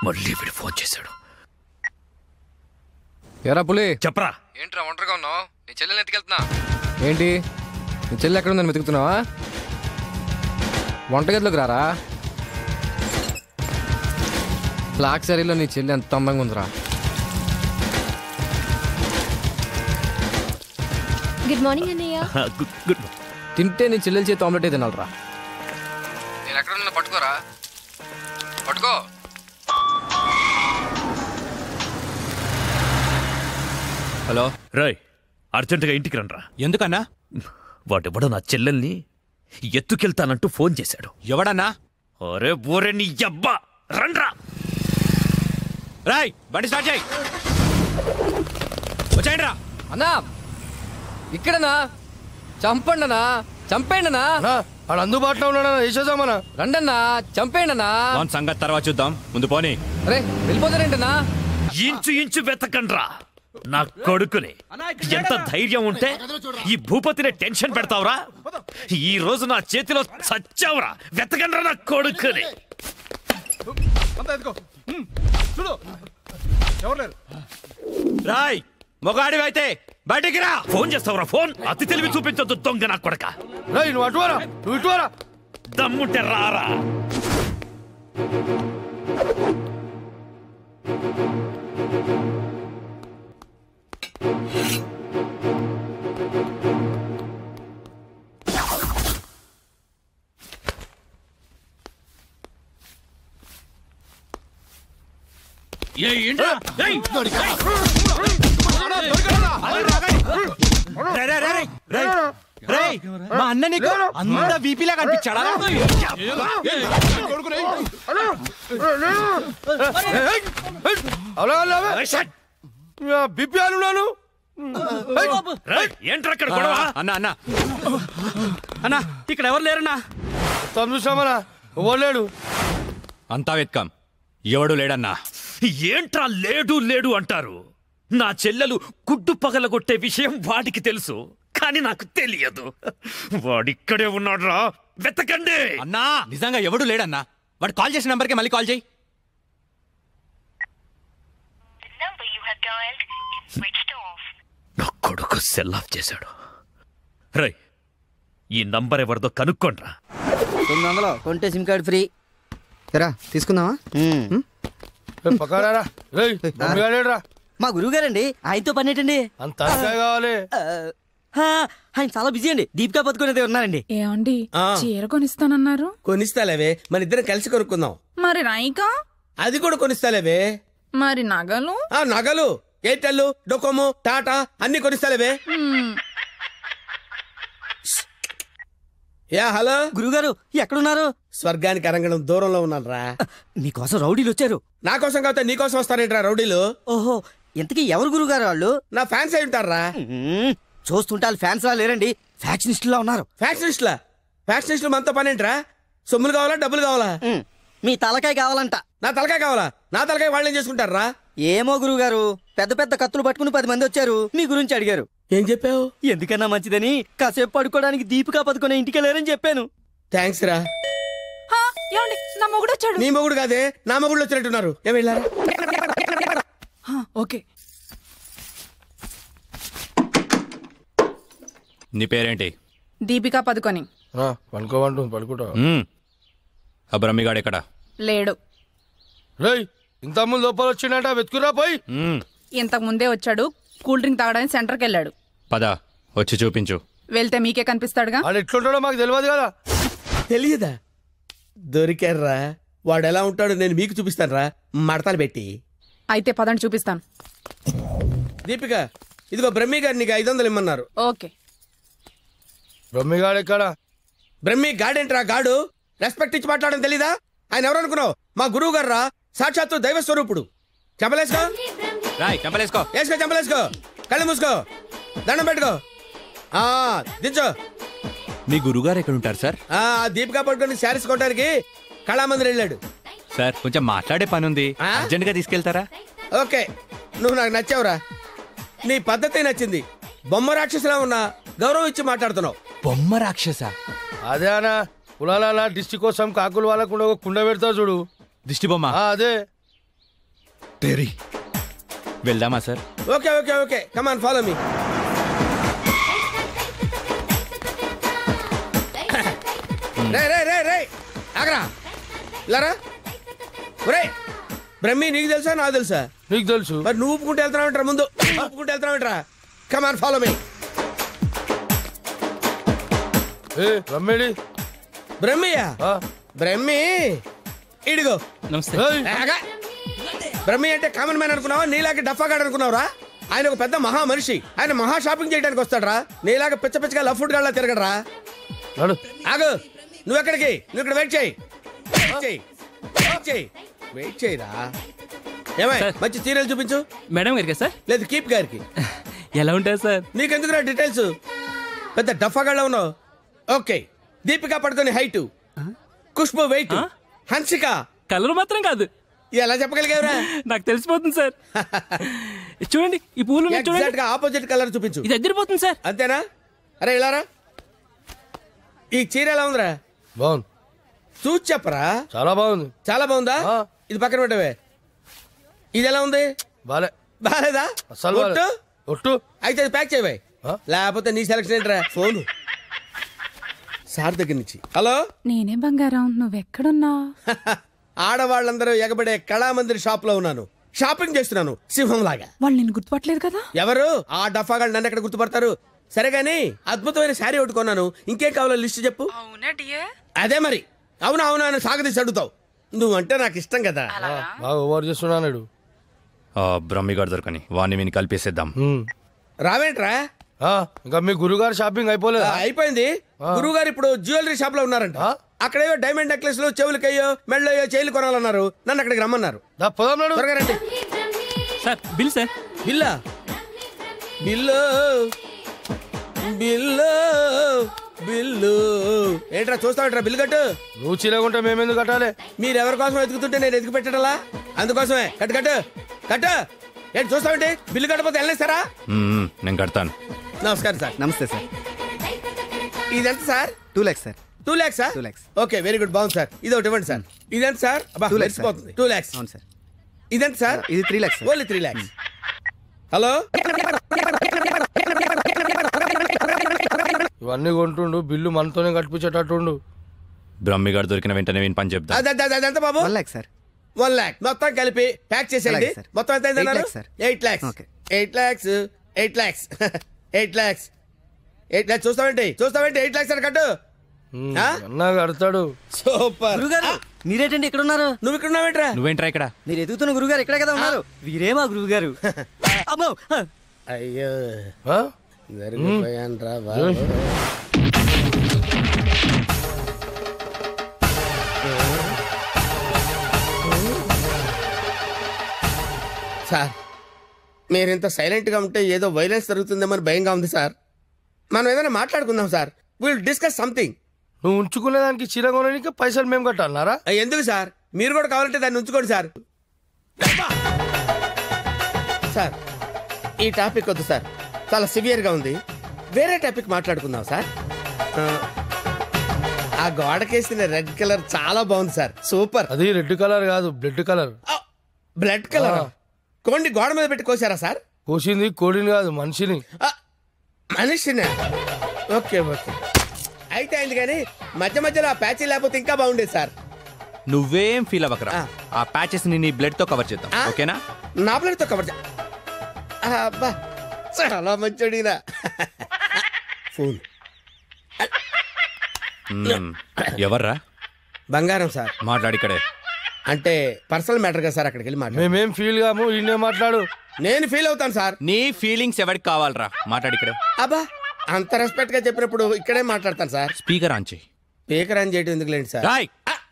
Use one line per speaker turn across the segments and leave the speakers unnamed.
మళ్ళీ వీడు ఫోన్ చేశాడు.
ఎరా పులి
చెప్పరా.
ఏంట్రా ఒంటరిగా ఉన్నావు? నీ చెల్లెని ఎత్తుకెళ్తున్నా. ఏంటి నీ చెల్లి ఎక్కడ ఉందని వెతుకుతున్నావా? వంటగదిలోకి రారా. బ్లాక్ సారీలో నీ చెల్లి ఎంత అందంగా ఉందిరా.
గుడ్ మార్నింగ్ అన్నయ్య.
గుడ్.
తింటే నీ చెల్లెల చేతి ఆమ్లెట్ తినాలరా. నేను ఎక్కడ ఉన్నా పట్టుకోరా. పట్టుకో.
హలో
రాయ్, అర్జెంటుగా ఇంటికి రండ్రా.
ఎందుకన్నా?
వాడెవడో నా చెల్లెల్ని ఎత్తుకెళ్తానంటూ ఫోన్ చేశాడు.
ఎవడన్నా?
ఒరే బోరే నీ అబ్బా, రండ్రా.
రాయ్ బండి స్టార్ట్ చేయి. వచ్చాయండి రా.
అన్నా ఇక్కడనా? చంపండి అన్నా, చంపేయండి అన్నా.
వాడు అందుబాటులో ఉన్నాడన్నా, వేసేద్దామన్నా.
రండన్నా, చంపేయండి అన్నా.
సంగతి తర్వాత చూద్దాం, ముందు పోనీ.
అరే వెళ్ళిపోతారేంటన్నా?
ఇంచు వెతకండ్రా నా కొడుకుని. ఎంత ధైర్యం ఉంటే ఈ భూపతిని టెన్షన్ పెడతావురా? ఈ రోజు నా చేతిలో చచ్చావురా. వెతకండ్రా నా కొడుకుని.
రాయ్ మొగాడివైతే బయటికి రా.
ఫోన్ చేస్తావురా? ఫోన్ అతి తెలివి చూపించొద్దు దొంగ నా కొడక.
నువ్వు అటువారా, నువ్వు ఇటువారా.
దమ్ముంటే రారా.
మా అన్న నీకు అంత వీపీలా కనిపించాడా?
బిపి అన్నాను.
ఏంట్రా అక్కడ గొడవ?
అన్న అన్న అన్న ఇక్కడ ఎవరు లేరన్నా?
చూసామన్నా, ఓలేడు.
అంతా వెతకం, ఎవడు లేడన్నా.
ఏంట్రా లేడు అంటారు? నా చెల్లెలు గుడ్డు పగలగొట్టే విషయం వాడికి తెలుసు, కానీ నాకు తెలియదు. వాడిక్కడే ఉన్నాడ్రా, వెతకండి.
అన్నా నిజంగా ఎవడు లేడన్నా. వాడు కాల్ చేసిన నంబర్కి మళ్ళీ కాల్ చేయి.
నా కొడుకు సెల్ ఆఫ్ చేశాడు. రై, ఈ నంబర్ ఎవరిదో కనుక్కోండ్రా.
900 కొంటే సిమ్ కార్డ్ ఫ్రీ.
ఎరా తీసుకుందామా?
పక్కరా
మా గురువు గారండి, ఆయనతో పని ఏంటండి?
అంత కావాలి.
ఆయన చాలా బిజీ అండి. దీపికా పదుకునేది ఉన్నారండి.
ఏమండి చీర కొనిస్తానన్నారు?
కొనిస్తాలేవే, మన ఇద్దరం కలిసి కొనుక్కుందాం.
మరి రాయికా?
అది కూడా కొనిస్తాలేవే.
మరి నగలు?
నగలు ఎయిర్టెల్, డొకోమో, టాటా అన్ని కొనిస్తాలేవే. యా హలో
గురుగారు, ఎక్కడున్నారు?
స్వర్గానికి అరంగడం దూరంలో ఉన్నాను రా.
మీకోసం రౌడీలు వచ్చారు.
నా కోసం కాకపోతే నీ కోసం వస్తారేంట్రా రౌడీలు?
ఓహో, ఇంతకీ ఎవరు గురుగారు వాళ్ళు?
నా ఫ్యాన్స్ అయి ఉంటారా?
చూస్తుంటే వాళ్ళు ఫ్యాన్స్ లా లేరండి, ఫ్యాక్షనిస్టులా ఉన్నారు.
ఫ్యాక్షనిస్టులా? ఫ్యాక్షనిస్టులు మనతో పని ఏంట్రా? సొమ్ములు కావాలా, డబ్బులు కావాలా?
మీ తలకాయ కావాలంట.
నా తలకాయ కావాలా? నా తలకాయ వాళ్ళు ఏం చేసుకుంటారా?
ఏమో గురుగారు, పెద్ద పెద్ద కత్తులు పట్టుకుని 10 మంది వచ్చారు, మీ గురించి అడిగారు.
ఏం చెప్పావు?
ఎందుకన్నా మంచిదని కాసేపు పడుకోవడానికి దీపికా పదుకునే ఇంటికి వెళ్ళారని చెప్పాను.
థ్యాంక్స్ రా.
ఏమండి, నా మొగుడు వచ్చాడు.
నీ మొగుడు కాదే, నా మొగుడు వచ్చినట్టున్నారు. ఏం వెళ్ళారా?
ఓకే.
నీ పేరేంటి?
దీపికా పదుకొని.
పడుకోమంటు పడుకుంటా.
ఆ బ్రహ్మిగాడు ఎక్కడ?
లేడు.
రేయ్, ఇంత ముందు లోపల వచ్చిందంట, వెతుకురా పోయి.
ఇంతకు ముందే వచ్చాడు, కూల్ డ్రింక్ తాగడానికి సెంటర్కి వెళ్ళాడు.
పద వచ్చి చూపించు.
వెళ్తే మీకే కనిపిస్తాడుగా.
వాడు ఎట్లుంటాడో మాకు తెలియదు కదా.
తెలియదా? దొరికారా? వాడు ఎలా ఉంటాడో నేను మీకు చూపిస్తాను రా, మడతలు పెట్టి.
అయితే పదండి చూపిస్తాను.
దీపిక, ఇదిగో బ్రహ్మి గారు నీకు 500 ఇమ్మన్నారు.
ఓకే.
బ్రహ్మిగాడు ఎక్కడ?
బ్రహ్మి గాడేంట్రా గాడు? రెస్పెక్ట్ ఇచ్చి మాట్లాడడం తెలీదా? ఆయన ఎవరు అనుకున్నావు? మా గురువు గారు రా, సాక్షాత్తు దైవ స్వరూపుడు. చెంపలేసుకో,
రాయ్ చెంపలేసుకో.
వేసుకో, చెంపలేసుకో, కళ్ళు మూసుకో, దండం పెట్టుకో, దించో.
మీ గురుగారు ఎక్కడ ఉంటారు సార్?
దీపికా పట్టుకొని శారీస్ కొట్టడానికి కళామందిర్ వెళ్ళాడు.
సార్ కొంచెం మాట్లాడే పని ఉంది, అర్జెంట్ గా తీసుకెళ్తారా?
ఓకే, నువ్వు నాకు నచ్చావురా. నీ పద్ధతి నచ్చింది. బొమ్మ రాక్షసులా ఉన్నా గౌరవం ఇచ్చి మాట్లాడుతున్నావు.
బొమ్మ రాక్షస?
అదే అనా, కులాల దిష్టి కోసం కాకులు వాళ్ళకుండా ఒక కుండ పెడతావు చూడు,
దిష్టి బొమ్మ.
అదే.
తేరి
వెళ్దామా sir?
Okay okay okay come on follow me. రే రే రే రే ఆగరా ఇలారా. ఒరే బ్రహ్మి నీకు తెలుసా నాకు తెలుసా?
నీకు తెలుసు.
మరి నువ్వు ఊపుకుంటూ వెళ్తున్నావు ముందు ఊపుకుంటూ వెళ్తున్నావు. Come on follow me.
ఏ రమ్మేడి
బ్రహ్మియా? బ్రహ్మి ఇడిగో.
నమస్తే.
ఆగా. బ్రహ్మి అంటే కామన్ మ్యాన్ అనుకున్నావా? నీలాగా డఫాగాడు అనుకున్నావురా? ఆయన ఒక పెద్ద మహా మనిషి. ఆయన మహా షాపింగ్ చేయడానికి వస్తాడరా. నీలాగా పిచ్చ పిచ్చగా లఫ్ ఫుడ్ గాళ్ళ తిరగడరా.
నడు.
ఆగు. నువ్వు ఎక్కడికి? నువ్వు ఇక్కడ వెయిట్ చేయి. వెయిట్ చేయరా. ఏమై మంచి సీరియల్ చూపించు.
మేడం గారికి సార్?
లేదు కీప్ గారికి.
ఎలా ఉంటారు సార్?
నీకెందుకు డీటెయిల్స్? పెద్ద డఫాగాళ్ళ ఉన్నావు. Okay. Deepika Padukone height, Khushbu weight, Hansika
colour మాత్రం కాదు.
ఎలా చెప్పగలిగావురా?
నాకు తెలిసిపోతుంది సార్. చూడండి ఈ పూలు
ఎగ్జాక్ట్ గా ఆపోజిట్ కలర్ చూపించు.
ఇది అదిరిపోతుంది సార్.
అంతేనా? అరే ఇలారా. ఈ చీర ఎలా ఉందిరా?
బాగుంది.
చూసి చెప్పరా.
చాలా బాగుంది.
చాలా బాగుందా?
ఆ.
ఇది పక్కన పెట్టవే. ఇది ఎలా ఉంది?
బాలే.
బాలేదా?
అసలు
ఒట్టు?
ఒట్టు.
అయితే అది ప్యాక్ చేయవే.
ఆ?
లేకపోతే నీ సెలక్షన్ ఏంట్రా? ఫోను సార్ దగ్గర నుంచి. హలో.
నేనే బంగారం, నువ్వెక్కడున్నావు?
ఆడవాళ్ళందరూ ఎగబడే కళామందిర్ షాప్ లో ఉన్నాను. షాపింగ్ చేస్తున్నాను సింహం లాగా.
వాళ్ళు నేను గుర్తుపట్టలేదు కదా?
ఎవరు? ఆ డఫాగాళ్ళు నన్ను ఎక్కడ గుర్తుపడతారు? సరే గానీ అద్భుతమైన శారీ ఒకటి కొన్నాను. ఇంకేం కావాలో లిస్ట్ చెప్పు. అదే మరి. అవునా అవునా అని సాగదీసి అడుగుతావు. నువ్వంటే నాకు ఇష్టం కదా.
బాగా ఓవర్ చేస్తున్నాడు.
బ్రహ్మిగాడు దొరకని వాణ్ణి విని కలిపేసేద్దాం.
రావేంట్రా?
ఇంకా మీ గురుగారు షాపింగ్ అయిపోలేదు?
అయిపోయింది. గురువు గారు ఇప్పుడు జ్యువెలరీ షాప్ లో ఉన్నారంట. అక్కడేవో డైమండ్ నెక్లెస్ లు, చెవులకయ్యో, మెళ్ళయ్యో, చైలు కొనాలన్నారు. నన్ను అక్కడికి రమ్మన్నారు. త్వరగా రండి.
Sir bill sir.
బిల్లా? బిల్లు బిల్లు బిల్లు ఏంట్రా చూస్తావేంట్రా? బిల్లు కట్టు.
నువ్వు చీలకుంటే మేమెందుకు కట్టాలి?
మీరు ఎవరి కోసం ఎదుగుతుంటే నేను ఎదుగు పెట్టడలా? అందుకోసమే. కట్టు కట్టు కట్టు. ఏంటి చూస్తావేంటి? బిల్లు కట్టకపోతే వెళ్ళేస్తారా?
నేను కడతాను.
నమస్కారం సార్.
నమస్తే సార్.
ఇదెంత sir?
2 lakhs sir.
2 lakhs sir?
2 lakhs.
Okay very good. బాగుంది సార్. ఇది ఒకటి ఇవ్వండి సార్. ఇదెంత సార్?
2 lakhs sir.
2 lakhs.
అవును సార్.
ఇదెంత సార్?
ఇది 3 lakhs sir.
Only 3 lakhs. Hello.
ఇవన్నీ కొంటుండు, బిల్లు మనతోనే కట్టించేటట్టుండు.
బ్రహ్మిగాడు దొరికిన వెంటనే విని పని చెప్తా.
అదంత బాబు?
1 lakh సార్.
1 lakh మొత్తం కలిపి ప్యాక్ చేసేయండి.
అలాగే సార్.
మొత్తం ఎంత
8 lakhs sir.
8 lakhs.
Okay.
8 lakhs. 8 lakhs. 8 lakhs. 8 lakhs. చూస్తావేంటి 8 lakhs అని కట్టు.
అన్నా కడతాడు.
సూపర్.
గురుగారు మీరేంటండి ఇక్కడ ఉన్నారు?
నువ్వు ఇక్కడ ఉన్నావేంట్రా?
నువ్వేంట్రా ఇక్కడ?
మీరు ఎదుగుతున్న గురుగారు ఇక్కడే కదా ఉన్నారు. వీరే మా గురువు గారు. అమ్మో.
అయ్యో
ఆ?
జరిగిపోయాన్రా బాబు. సార్ మీరింత సైలెంట్ గా ఉంటే ఏదో వైలెన్స్ జరుగుతుందేమని భయంగా ఉంది సార్. మనం ఏదైనా మాట్లాడుకుందాం సార్. Will discuss something.
నువ్వు ఉంచుకునే దానికి చీర కొనడానికి పైసలు మేము కట్టాలన్నారా?
ఎందుకు సార్? మీరు కూడా కావాలంటే దాన్ని ఉంచుకోండి సార్. సార్ ఈ టాపిక్ వద్దు సార్, చాలా సివియర్ గా ఉంది. వేరే టాపిక్ మాట్లాడుకుందాం సార్. ఆ గోడకేసిన రెడ్ కలర్ చాలా బాగుంది సార్. సూపర్.
అది రెడ్ కలర్ కాదు, బ్లడ్ కలర్.
Blood colour. కోండి గోడ మీద పెట్టి కోసారా సార్?
కోసింది కోడిని కాదు, మనిషిని.
మనిషినే. ఓకే ఓకే అయితే అయింది. కానీ మధ్య మధ్యలో ఆ ప్యాచీ లేకపోతే ఇంకా బాగుండేది సార్.
నువ్వేం ఫీల్ అవ్వకరా. ఆ ప్యాచెస్ ని నీ బ్లడ్ తో కవర్ చేద్దాం. ఓకేనా?
నా ప్లేట్తో కవర్ అబ్బా చాలా మంచోడినా. ఫోన్
ఎవర్రా?
బంగారం సార్.
మాట్లాడిక్కడే.
అంటే పర్సనల్ మ్యాటర్ కదా సార్. అక్కడికి వెళ్ళి మాట్లాడు.
మేమేం ఫీల్ కాము, ఈయనే మాట్లాడు.
నేను ఫీల్ అవుతాను సార్.
నీ ఫీలింగ్స్ ఎవరికి కావాలరా? మాట్లాడిక్కడే.
అబ్బా అంత రెస్పెక్ట్ గా చెప్పినప్పుడు ఇక్కడే మాట్లాడతాను సార్.
స్పీకర్ ఆన్ చేయి.
స్పీకర్ ఆన్ చేయడం ఎందుకు లేండి సార్?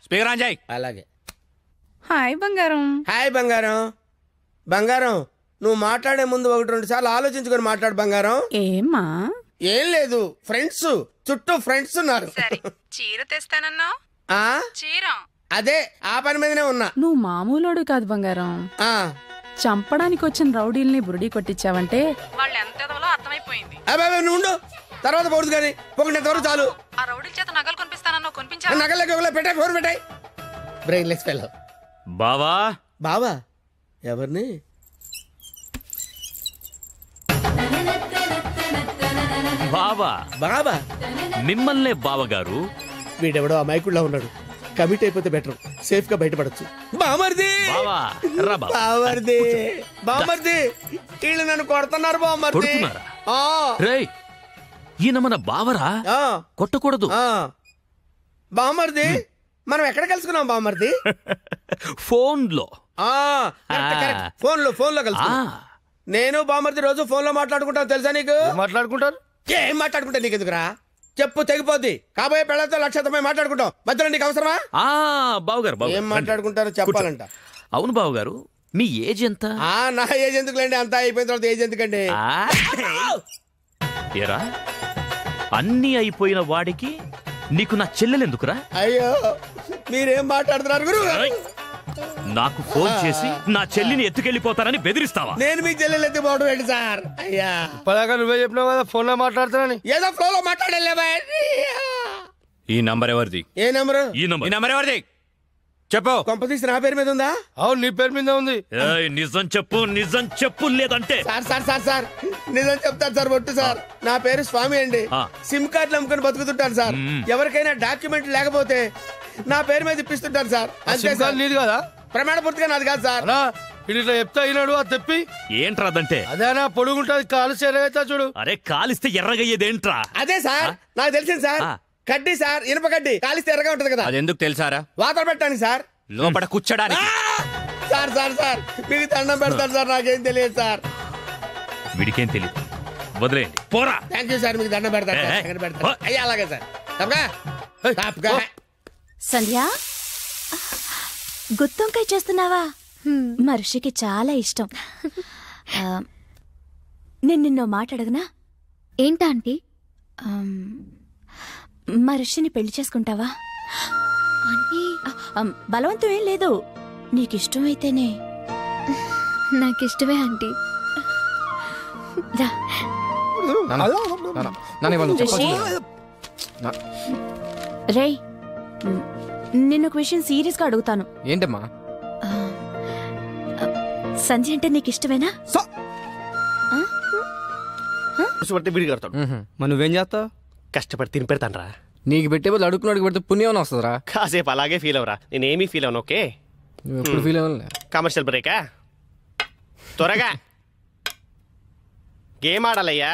స్పీకర్ ఆన్ చేయి.
అలాగే.
హాయ్ బంగారం.
హాయ్ బంగారం. బంగారం నువ్వు మాట్లాడే ముందు 1-2 సార్లు ఆలోచించుకొని మాట్లాడు బంగారం.
ఏమ్మా?
ఏం లేదు, ఫ్రెండ్స్ చుట్టూ ఫ్రెండ్స్ ఉన్నారు.
చీర తెస్తానన్నావు.
ఆ
చీర
అదే ఆ పని మీదనే ఉన్నా.
నువ్వు మామూలోడు కాదు బంగారం.
ఆ
చంపడానికి వచ్చిన రౌడీల్ని బురుడి కొట్టించావంటే వాళ్ళు ఎంత ఎదవలో అర్థమైపోయింది.
అబ్బాయి నువ్వు ఉండు, తర్వాత పోదు కానీ పొగినంతవరకు చాలు.
ఆ రౌడీల చేత నగలు కొనిపిస్తానన్నావు, కొనిపించావా?
నగలకి పెట్టాయి, ఫోన్ పెట్టాయి. Brainless fellow.
బావా
బావా ఎవరిని?
బావా
బాబా.
మిమ్మల్నే బావగారు.
వీడెవడో అమాయకుడిలా ఉన్నాడు. కమిట్ అయిపోతే బెటర్, సేఫ్ గా బయటపడచ్చు. బామర్ది
బావా రా బావా.
బామర్ది బామర్ది వీళ్ళు నన్ను కొడుతున్నారు బామర్ది.
కొడుతున్నారా?
ఆ,
రేయ్ ఈయన మన బావరా,
ఆ,
కొట్టకూడదు.
ఆ. బామర్ది మనం ఎక్కడ కలుసుకున్నాం బామర్ది?
ఫోన్ లో.
ఆ, కరెక్ట్, కరెక్ట్. ఫోన్ లో కలుసుకున్నాం. నేను బామర్ది రోజు ఫోన్ లో మాట్లాడుకుంటాను, తెలుసా నీకు?
మాట్లాడుకుంటారు.
ఏం మాట్లాడుకుంటా నీకు ఎందుకురా? చెప్పు తెగిపోద్ది. కాబోయే పెళ్ళతో లక్షతమై మాట్లాడుకుంటాం, మధ్యలో నీకు అవసరమా?
బావగారు
ఏం మాట్లాడుకుంటారో చెప్పాలంట.
అవును బావగారు, మీ ఏజ్ ఎంత?
నా ఏజ్ ఎందుకులేండి, అంతా అయిపోయిన తర్వాత ఏజ్ ఎందుకండి?
ఏరా అన్నీ అయిపోయిన వాడికి నీకు నా చెల్లెలెందుకురా?
అయ్యో మీరేం మాట్లాడుతున్నారు గురు?
నాకు ఫోన్ చేసి నా చెల్లిని ఎత్తుకెళ్ళిపోతానని బెదిరిస్తావా?
నేను మీకు చెల్లెలు ఎత్తిపోవడం ఏంటి సార్? అయ్యా
ఇప్పటిదాకా నువ్వే చెప్పినావు కదా ఫోన్ లో మాట్లాడుతానని.
ఏదో ఫ్లో లో మాట్లాడలేవా?
ఈ నంబర్ ఎవరిది?
ఏ నెంబరు?
ఈ
నంబర్ ఎవరిది చెప్పు.
కొంపతీసి నా పేరు మీద ఉందా?
అవును, నీ పేరు మీద ఉంది.
ఏయ్, నిజం చెప్పు లేదంటే.
సార్ నిజం చెప్తాను సార్, ఒట్టు సార్. నా పేరు స్వామి అండి. సిమ్ కార్డులు అమ్ముకొని బతుకుతుంటాను సార్. ఎవరికైనా డాక్యుమెంట్ లేకపోతే నా పేరు మీద ఇప్పిస్తుంటాను సార్. అంతే సార్.
నీది కదా?
ప్రమాణ పూర్తిగా నాది కాదు సార్.
ఇట్లా చెప్తా అయినాడు, అది తెప్పి.
ఏంట్రాదంటే?
అదేనా పొడుగుంటది, కాలు చేరవుతా చూడు.
అరే కాలిస్తే ఎర్రగయ్యేదేంట్రా?
అదే సార్, నాకు తెలిసింది సార్. కడ్డీ సార్, ఇనుప కడ్డీ కాలిస్తే ఎర్రగా ఉంటది కదా.
అది ఎందుకు తెలుసారా?
వాతలు పెట్టడానికి సార్.
లోపల కూర్చోడానికి.
సార్ మీకు దండం పెడతాను సార్, నాకేం తెలియదు సార్.
వీడికేం తెలియదు, వదిలేయండి. పోరా.
థ్యాంక్ యూ సార్, మీకు దండం పెడతాను సార్. ఎక్కడ పెడతాను? అయ్యా అలాగే సార్. తప్పగా
సంధ్య, గుత్తొంకాయ చేస్తున్నావా? మా ఋషికి చాలా ఇష్టం. నేను నిన్నో మాట అడగనా? ఏంటా ఆంటీ? మా ఋషిని పెళ్లి చేసుకుంటావా? ఆంటీ బలవంతం ఏం లేదు, నీకిష్టమైతేనే. నాకిష్టమే ఆంటీ. రా. రేయ్, నిన్న ఒక విషయం సీరియస్ గా అడుగుతాను.
ఏంటమ్మా?
సంజయ్ అంటే నీకు ఇష్టమేనా?
విడి కడతాడు.
మరి నువ్వేం చేస్తావు?
కష్టపడి తిని పెడతాను.
నీకు పెట్టే బదులు అడుగుకున్నాడు పెడితే పుణ్యం వస్తుందిరా.
కాసేపు అలాగే ఫీల్ అవరా, నేనేమీ ఫీల్ అవను. ఓకే,
నువ్వు ఎప్పుడు ఫీల్ అవ్వలే.
కమర్షియల్ బ్రేకా? త్వరగా గేమ్ ఆడాలయ్యా,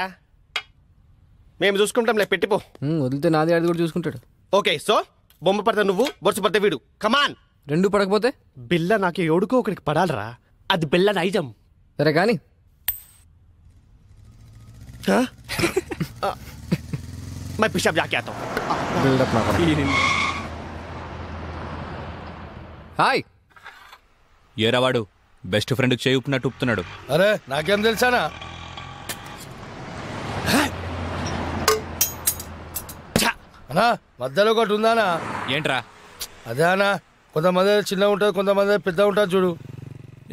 మేము చూసుకుంటాంలే. పెట్టిపో.
వదిలితే నాది ఆడి కూడా చూసుకుంటాడు.
ఓకే, సో బొమ్మ పడితే నువ్వు, బొరుసు పడితే వీడు. కమాన్.
రెండు పడకపోతే
బిల్ల నాకు ఎవడుకో ఒకరికి పడాలరా, అది బిల్ల నైజం.
సరే కానీ
मैं पिशाब जाके आता हूँ.
హాయ్.
ఏరావాడు బెస్ట్ ఫ్రెండ్ చేయి ఉప్పినట్టు ఉప్పుతున్నాడు.
అరే నాకేం తెలుసానా? అన్నా మధ్యలో ఒకటి ఉందానా?
ఏంట్రా?
అదే అన్నా, కొంతమంది చిన్న ఉంటుంది, కొంతమంది పెద్ద ఉంటుంది చూడు.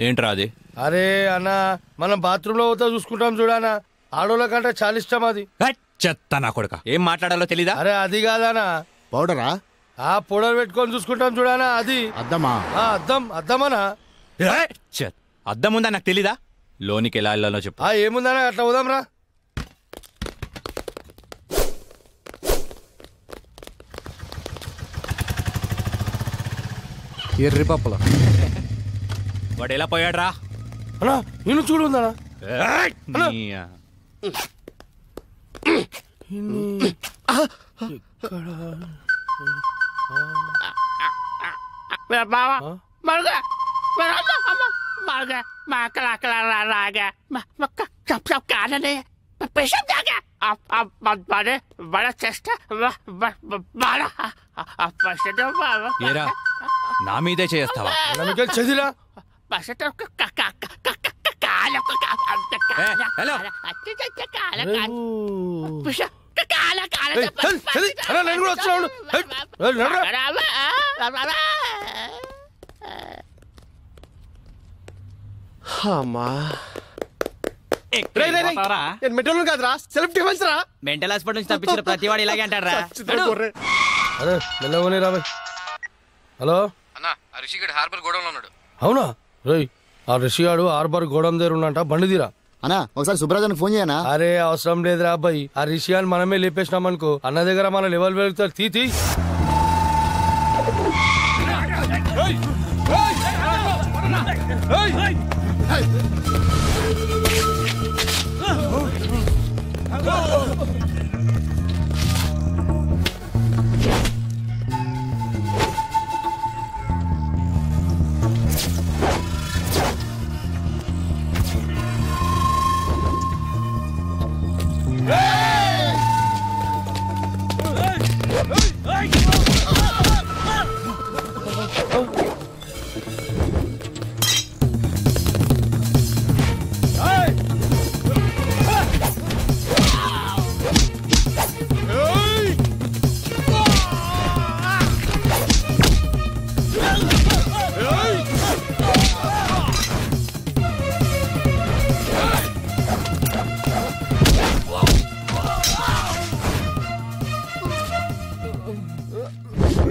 ఏంట్రా అది?
అరే అన్న, మనం బాత్రూమ్ లో పోతా చూసుకుంటాం చూడానా, ఆడోళ్ళ కంటే చాలా ఇష్టం అది.
చెత్త నా కొడుక, ఏం మాట్లాడాలో తెలీదా?
అరే అది కాదానా,
పౌడరా?
ఆ పౌడర్ పెట్టుకొని చూసుకుంటాం చూడానా, అది
అద్దమా?
అద్దమనా?
అద్దం ఉందా నాకు తెలీదా? లోనికి ఎలా వెళ్ళాలో చెప్పు.
ఏముందనా, అట్లా పోదాం రా.
ఎర్రి పప్పులో
వాడు ఎలా పోయాడు రా?
అన్నా నేను చూడు ఉందనా.
ఏరా నా మీదే చేస్తావా?
చదిరా నేను కూడా వస్తున్నాను.
అమ్మా మెట్రోలు కాదురా, సెల్ఫ్ డిఫెన్స్ రా.
మెంటల్ హాస్పిటల్ నుంచి తప్పించిన ప్రతి వాడు ఇలాగే అంటారా?
అరే మెల్లవని రాబాయ్. హలో
అన్నా, రిషిగడ్ హార్బర్ గోడౌన్లో ఉన్నాడు.
అవునా? రోయ్ ఆ రిషిగాడు ఆర్బర్ గోడం దగ్గర ఉన్నంట బండి తీరా
అన్నా ఒకసారి సుబ్రాజానికి ఫోన్ చేయనా?
అరే అవసరం లేదురా అబ్బాయి, ఆ రిషిగాని మనమే లేపేసినాం అనుకో అన్న దగ్గర మన లెవెల్ వెళ్తారు. తీ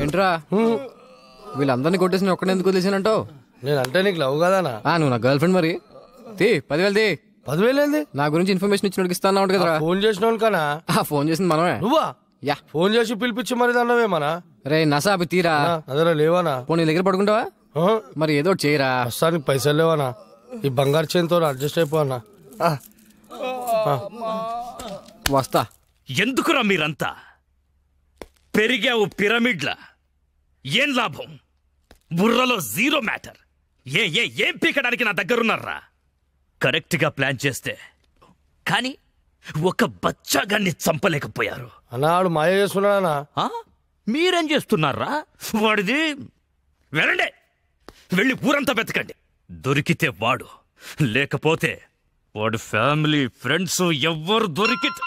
ఏంట్రా వీళ్ళందరినీ కొట్టేసి ఒక్కడ ఎందుకు వదిలేసానంటావు?
నేనంటే నీకు లవ్ కదానా?
నువ్వు నా గర్ల్ ఫ్రెండ్ మరి. 10,000 తీ.
10,000 ఏంది?
నా గురించి ఇన్ఫర్మేషన్ ఇచ్చినోడికి ఇస్తా అన్నావు కదరా.
ఫోన్ చేసిన కనా?
ఫోన్ చేసింది మనమే.
నువ్వా?
యా,
ఫోన్ చేసి పిలిపించి మరి దండవేమనా?
రే నసాబి తీరా.
అదరా లేవానా?
ఫోన్ నీ దగ్గర పడుకుంటావా? మరి ఏదో ఒకటి చేయరా.
ప్రస్తుతానికి పైసలు లేవానా? ఈ బంగారు చేతితో అడ్జస్ట్ అయిపోనా?
వస్తా.
ఎందుకురా మీరంతా పెరిగావు పిరమిడ్ల? ఏం లాభం? బుర్రలో జీరో మ్యాటర్. ఏం పీకడానికి నా దగ్గరున్నారా? కరెక్ట్ గా ప్లాన్ చేస్తే కానీ ఒక బచ్చాగాన్ని చంపలేకపోయారు.
అన్నాడు మాయ చేస్తున్నాడా?
మీరేం చేస్తున్నారా? వాడిది వెళ్ళండి, వెళ్ళి ఊరంతా వెతకండి. దొరికితే వాడు, లేకపోతే వాడు ఫ్యామిలీ ఫ్రెండ్స్ ఎవ్వరు దొరికితే.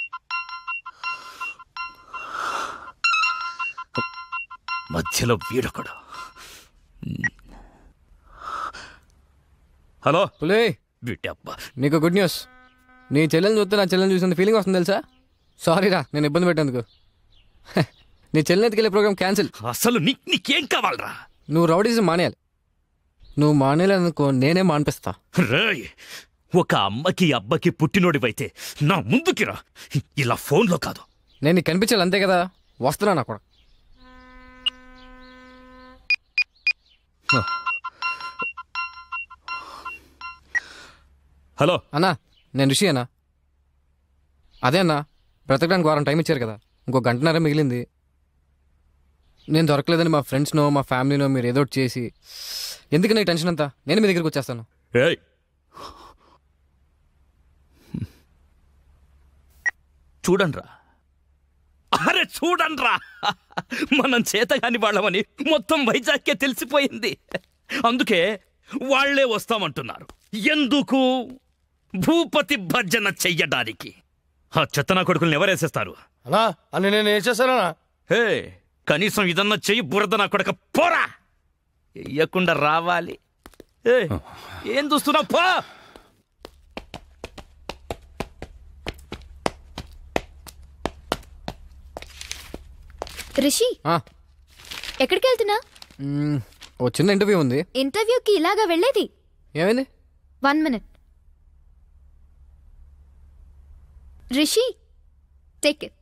మధ్యలో వీడొకడు. హలో
పులే,
వీటబ్బా,
నీకు గుడ్ న్యూస్. నీ చెల్లెని చూస్తే నా చెల్లెని చూసినంత ఫీలింగ్ వస్తుంది తెలుసా? సారీరా నేను ఇబ్బంది పెట్టేందుకు. నీ చెల్లెని ఎత్తుకెళ్ళే ప్రోగ్రామ్ క్యాన్సిల్.
అసలు నీకేం కావాలరా?
నువ్వు రౌడీజం మానేయాలి. నువ్వు మానేయాలనుకో నేనే మానిపిస్తా.
రేయ్, ఒక అమ్మకి అబ్బకి పుట్టినోడివైతే నా ముందుకిరా, ఇలా ఫోన్లో కాదు.
నేను నీకు కనిపించాలి అంతే కదా. వస్తున్నా నా కూడా.
హలో
అన్నా, నేను రిషి అన్నా. అదే అన్నా, బ్రతకడానికి వారం టైం ఇచ్చారు కదా, ఇంకో గంటన్నర మిగిలింది. నేను దొరకలేదని మా ఫ్రెండ్స్నో మా ఫ్యామిలీనో మీరు ఏదో ఒకటి చేసి, ఎందుకు నాకు టెన్షన్ అంతా? నేను మీ దగ్గరికి వచ్చేస్తాను.
చూడండ్రా, అరే చూడండ్రా, మనం చేతగాని వాళ్ళమని మొత్తం వైజాగ్కే తెలిసిపోయింది. అందుకే వాళ్లే వస్తామంటున్నారు. ఎందుకు? భూపతి భర్జన చెయ్యడానికి. ఆ చెత్తనా కొడుకుల్ని ఎవరేసేస్తారు?
అన్నా అని నేను ఏం చేశానా?
హే, కనీసం ఇదన్నా చెయ్యి. బురద నా కొడక పోరా, వెయ్యకుండా రావాలి. ఏం చూస్తున్నావు? పో.
రిషి, ఎక్కడికి వెళ్తున్నా?
ఓ చిన్న ఇంటర్వ్యూ ఉంది.
ఇంటర్వ్యూకి ఇలాగా వెళ్ళేది?
ఏమైంది?
1 minute. Rishi, take it.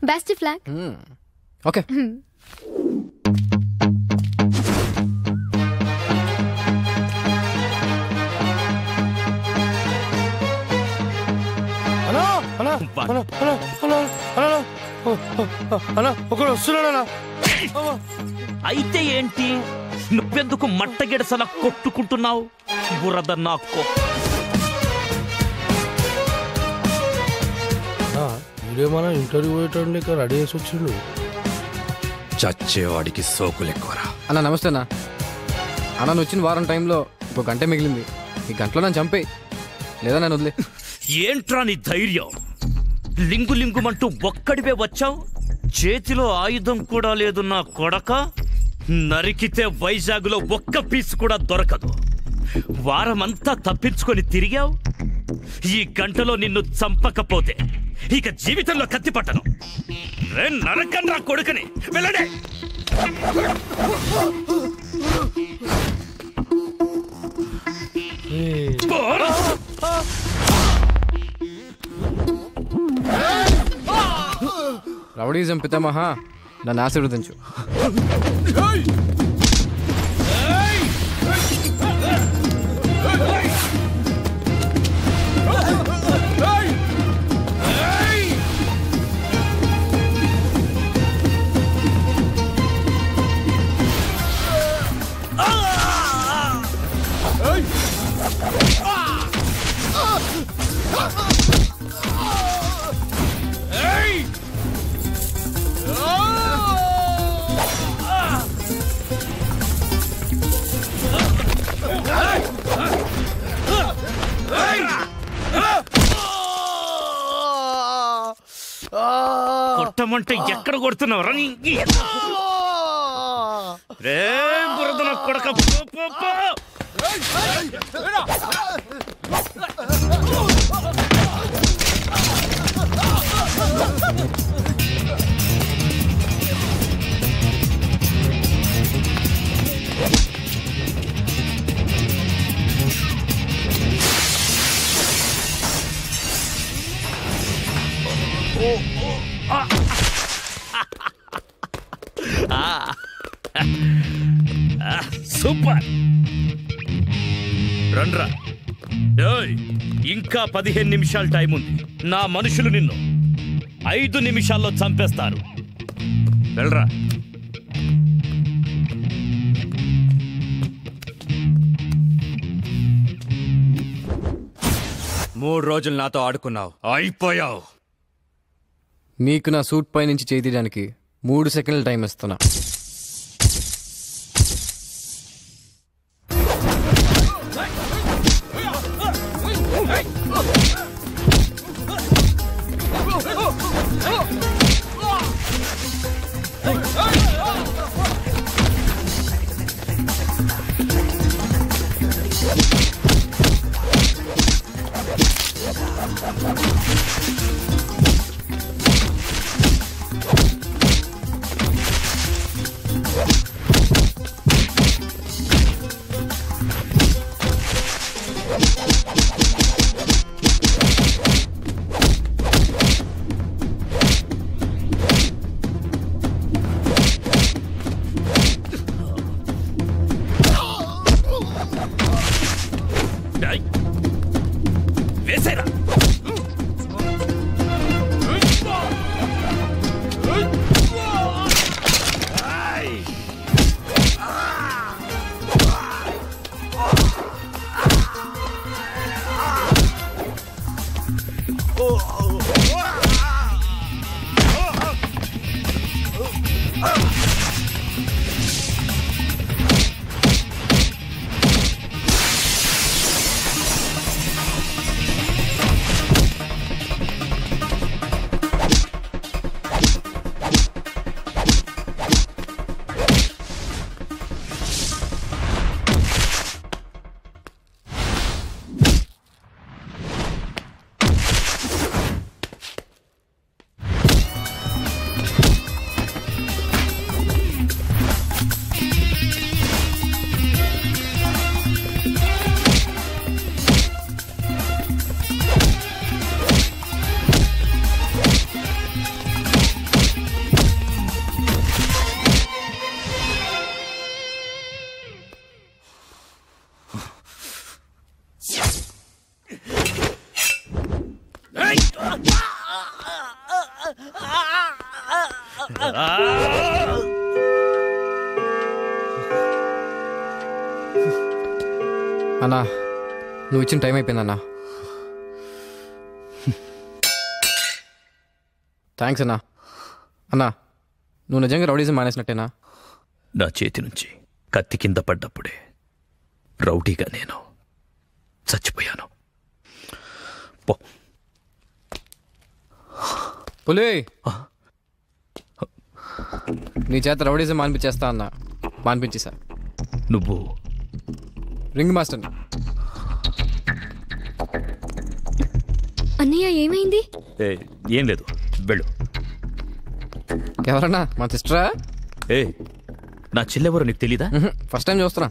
Best flag.
Okay.
ఒకడు వస్తున్నాడా?
అయితే ఏంటి? నువ్వెందుకు మట్టగిడసలా కొట్టుకుంటున్నావు? బురద నాకు.
ఇదేమన్నా ఇంటర్వ్యూ పోయేటండి రెడీ చేసి వచ్చిండు.
చచ్చేవాడికి సోకులు ఎక్కువరా.
అన్న నమస్తే అన్న. అన్న నువ్వు వచ్చిన వారం టైంలో ఇంకో గంట మిగిలింది. ఈ గంటలో నన్ను చంపేయి, లేదా నన్ను వదిలే.
ఏంట్రా నీ ధైర్యం? లింగు లింగుమంటూ ఒక్కడివే వచ్చావు. చేతిలో ఆయుధం కూడా లేదు నా కొడక. నరికితే వైజాగ్లో ఒక్క పీస్ కూడా దొరకదు. వారమంతా తప్పించుకొని తిరిగావు. ఈ గంటలో నిన్ను చంపకపోతే ఇక జీవితంలో కత్తి పట్టను. నరకండ్రా కొడుకుని. వెళ్ళండి.
రౌడీజం పితామహ నన్ను ఆశీర్వదించు.
కొట్టమంటే ఎక్కడ కొడుతున్నావు రే బురద నా కొడక. సూపర్ రండ్రా. ఇంకా 15 నిమిషాలు టైం ఉంది. నా మనుషులు నిన్ను 5 నిమిషాల్లో చంపేస్తారు. వెళ్ళరా.
మూడు రోజులు నాతో ఆడుకున్నావు,
అయిపోయావు.
నీకు నా సూట్ పై నుంచి చేయి తీయడానికి 3 సెకండ్ల టైం ఇస్తున్నా.
వేసేరా. అన్నా నువ్వు ఇచ్చిన టైం అయిపోయిందన్నా. థ్యాంక్స్ అన్నా. అన్నా నువ్వు నిజంగా రౌడీజం మానేసినట్టేనా? నా చేతి నుంచి కత్తి కింద పడ్డప్పుడే రౌడీగా నేను చచ్చిపోయాను.
పులి నీ చేత రౌడీజం మానిపించేస్తా అన్నా. మానిపించేసా.
నువ్వు
రింగ్ మాస్టర్.
అన్నయ్య ఏమైంది?
ఏం లేదు, వెళ్ళు.
ఎవరన్నా? మా సిస్టరా?
నా చెల్లెవరో నీకు తెలీదా?
ఫస్ట్ టైం చూస్తున్నా.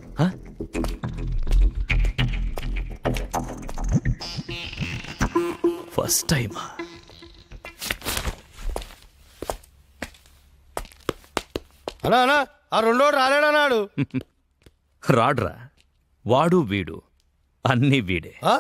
ఫస్ట్ టైమా?
అన్నా అన్నా ఆ రెండో రాలేడన్నాడు.
రాడ్రా, వాడు వీడు అన్నీ వీడే.
ఆ?